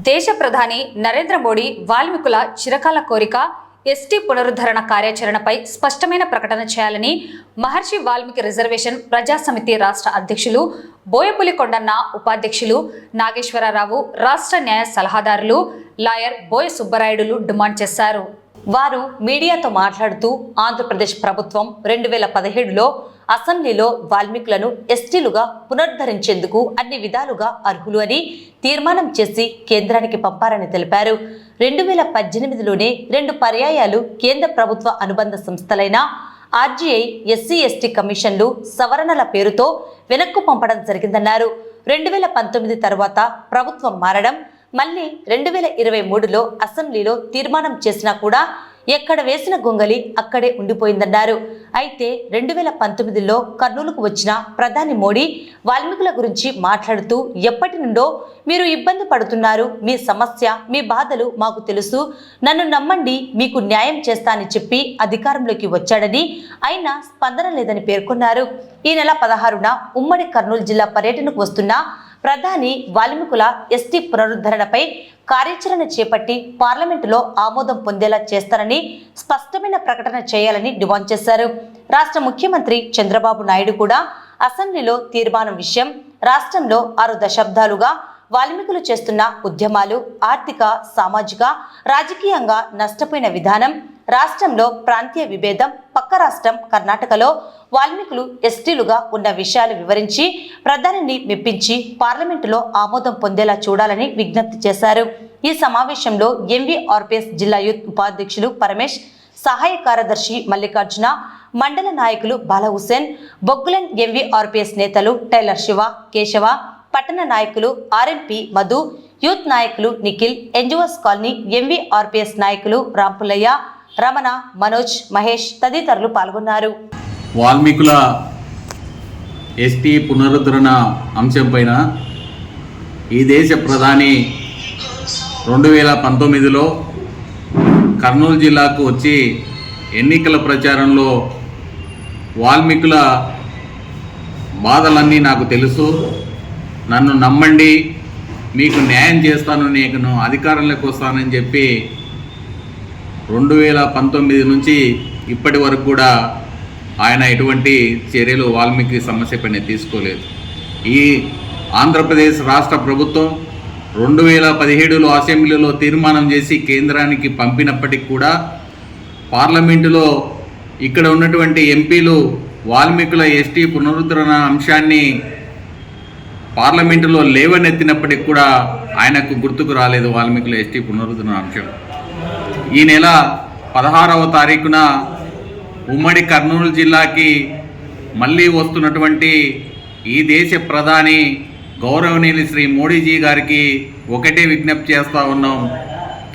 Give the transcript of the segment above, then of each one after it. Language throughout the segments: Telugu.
దేశ ప్రధాని నరేంద్ర మోడీ వాల్మీకుల చిరకాల కోరిక ఎస్టీ పునరుద్ధరణ కార్యాచరణపై స్పష్టమైన ప్రకటన చేయాలని మహర్షి వాల్మీకి రిజర్వేషన్ ప్రజా సమితి రాష్ట్ర అధ్యక్షులు బోయపులి కొండన్న, ఉపాధ్యక్షులు నాగేశ్వరరావు, రాష్ట్ర న్యాయ సలహాదారులు లాయర్ బోయ సుబ్బరాయుడులు డిమాండ్ చేశారు. వారు మీడియాతో మాట్లాడుతూ ఆంధ్రప్రదేశ్ ప్రభుత్వం 2017లో అసెంబ్లీలో వాల్మీకులను ఎస్టీలుగా పునరుద్ధరించేందుకు అన్ని విధాలుగా అర్హులు అని తీర్మానం చేసి కేంద్రానికి పంపారని తెలిపారు. 2018లోనే 2 పర్యాయాలు కేంద్ర ప్రభుత్వ అనుబంధ సంస్థలైన ఆర్జీఐ ఎస్సీ ఎస్టీ కమిషన్లు సవరణల పేరుతో వెనక్కు పంపడం జరిగిందన్నారు. 2019 తర్వాత ప్రభుత్వం మారడం, మళ్ళీ 2023లో అసెంబ్లీలో తీర్మానం చేసినా కూడా ఎక్కడ వేసిన గొంగలి అక్కడే ఉండిపోయిందన్నారు. అయితే 2019లో కర్నూలుకు వచ్చిన ప్రధాని మోడీ వాల్మీకుల గురించి మాట్లాడుతూ ఎప్పటి నుండో మీరు ఇబ్బంది పడుతున్నారు, మీ సమస్య, మీ బాధలు మాకు తెలుసు, నన్ను నమ్మండి, మీకు న్యాయం చేస్తానని చెప్పి అధికారంలోకి వచ్చాడని, అయినా స్పందన లేదని పేర్కొన్నారు. ఈ నెల 16న ఉమ్మడి కర్నూలు జిల్లా పర్యటనకు వస్తున్న ప్రధాని వాల్మీకుల ఎస్టీ పునరుద్ధరణపై కార్యాచరణ చేపట్టి పార్లమెంటులో ఆమోదం పొందేలా చేస్తారని స్పష్టమైన ప్రకటన చేయాలని డిమాండ్ చేశారు. రాష్ట్ర ముఖ్యమంత్రి చంద్రబాబు నాయుడు కూడా అసెంబ్లీలో తీర్మానం విషయం, రాష్ట్రంలో 6 దశాబ్దాలుగా వాల్మీకులు చేస్తున్న ఉద్యమాలు, ఆర్థిక, సామాజిక, రాజకీయంగా నష్టపోయిన విధానం, రాష్ట్రంలో ప్రాంతీయ విభేదం, పక్క రాష్ట్రం కర్ణాటకలో వాల్మీకులు ఎస్టీలుగా ఉన్న విషయాలు వివరించి ప్రధానిని మెప్పించి పార్లమెంటులో ఆమోదం పొందేలా చూడాలని విజ్ఞప్తి చేశారు. ఈ సమావేశంలో ఎంవీఆర్పీఎస్ జిల్లా యూత్ ఉపాధ్యక్షులు పరమేష్, సహాయ కార్యదర్శి మల్లికార్జున, మండల నాయకులు బాలహుసేన్, బొగ్గులెన్ ఎంవీఆర్పీఎస్ నేతలు టైలర్ శివ, కేశవ, పట్టణ నాయకులు ఆర్ఎంపీ మధు, యూత్ నాయకులు నిఖిల్, ఎన్జిఓస్ కాలనీ ఎంవీఆర్పీఎస్ నాయకులు రాంపుల్లయ్య, రమణ, మనోజ్, మహేష్ తదితరులు పాల్గొన్నారు. వాల్మీకుల ఎస్టీ పునరుద్ధరణ అంశం పైన ఈ దేశ ప్రధాని 2019లో కర్నూలు జిల్లాకు వచ్చి ఎన్నికల ప్రచారంలో వాల్మీకుల బాధలన్నీ నాకు తెలుసు, నన్ను నమ్మండి, మీకు న్యాయం చేస్తాను, నేను అధికారంలోకి వస్తానని చెప్పి 2019 నుంచి ఇప్పటి వరకు కూడా ఆయన ఎటువంటి చర్యలు వాల్మీకి సమస్య పైన తీసుకోలేదు. ఈ ఆంధ్రప్రదేశ్ రాష్ట్ర ప్రభుత్వం 2017లో అసెంబ్లీలో తీర్మానం చేసి కేంద్రానికి పంపినప్పటికీ కూడా పార్లమెంటులో ఇక్కడ ఉన్నటువంటి ఎంపీలు వాల్మీకుల ఎస్టీ పునరుద్ధరణ అంశాన్ని పార్లమెంటులో లేవనెత్తినప్పటికి కూడా ఆయనకు గుర్తుకు రాలేదు వాల్మీకుల ఎస్టీ పునరుద్ధరణ అంశం. ఈ నెల 16వ తారీఖున ఉమ్మడి కర్నూలు జిల్లాకి మళ్ళీ వస్తున్నటువంటి ఈ దేశ ప్రధాని గౌరవనీయులు శ్రీ మోడీజీ గారికి ఒకటే విజ్ఞప్తి చేస్తూ ఉన్నాం.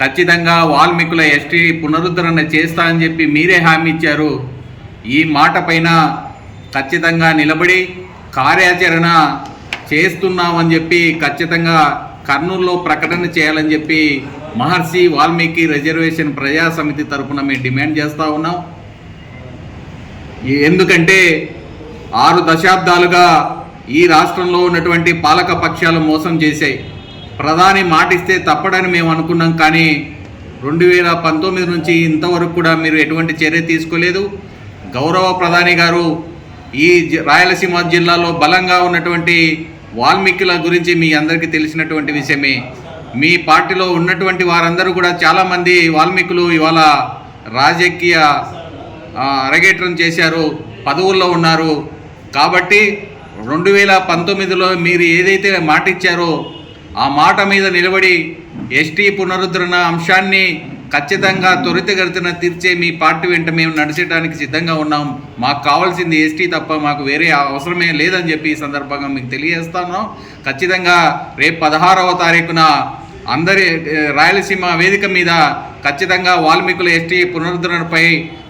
ఖచ్చితంగా వాల్మీకుల ఎస్టీ పునరుద్ధరణ చేస్తా అని చెప్పి మీరే హామీ ఇచ్చారు. ఈ మాట పైన ఖచ్చితంగా నిలబడి కార్యాచరణ చేస్తున్నామని చెప్పి ఖచ్చితంగా కర్నూలులో ప్రకటన చేయాలని చెప్పి మహర్షి వాల్మీకి రిజర్వేషన్ ప్రజా సమితి తరఫున మేము డిమాండ్ చేస్తూ ఉన్నాం. ఎందుకంటే 6 దశాబ్దాలుగా ఈ రాష్ట్రంలో ఉన్నటువంటి పాలక పక్షాలు మోసం చేశాయి. ప్రధాని మాటిస్తే తప్పడని మేము అనుకున్నాం, కానీ 2019 నుంచి ఇంతవరకు కూడా మీరు ఎటువంటి చర్య తీసుకోలేదు. గౌరవ ప్రధాని గారు ఈ రాయలసీమ జిల్లాలో బలంగా ఉన్నటువంటి వాల్మీకుల గురించి మీ అందరికీ తెలిసినటువంటి విషయమే. మీ పార్టీలో ఉన్నటువంటి వారందరూ కూడా చాలామంది వాల్మీకులు ఇవాళ రాజకీయ అరగేట్రం చేశారు, పదవుల్లో ఉన్నారు. కాబట్టి 2019లో మీరు ఏదైతే మాట ఇచ్చారో ఆ మాట మీద నిలబడి ఎస్టీ పునరుద్ధరణ అంశాన్ని ఖచ్చితంగా త్వరితగతిన తీర్చే మీ పార్టీ వెంట మేము నడిచేయడానికి సిద్ధంగా ఉన్నాం. మాకు కావాల్సింది ఎస్టీ తప్ప మాకు వేరే అవసరమే లేదని చెప్పి ఈ సందర్భంగా మీకు తెలియజేస్తాను. ఖచ్చితంగా రేపు 16వ తారీఖున అందరి రాయలసీమ వేదిక మీద ఖచ్చితంగా వాల్మీకుల ఎస్టీ పునరుద్ధరణపై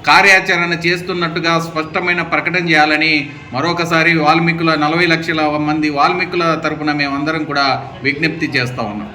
కార్యాచరణ చేస్తున్నట్టుగా స్పష్టమైన ప్రకటన చేయాలని మరొకసారి వాల్మీకుల 40 లక్షల మంది వాల్మీకుల తరపున మేమందరం కూడా విజ్ఞప్తి చేస్తూ ఉన్నాం.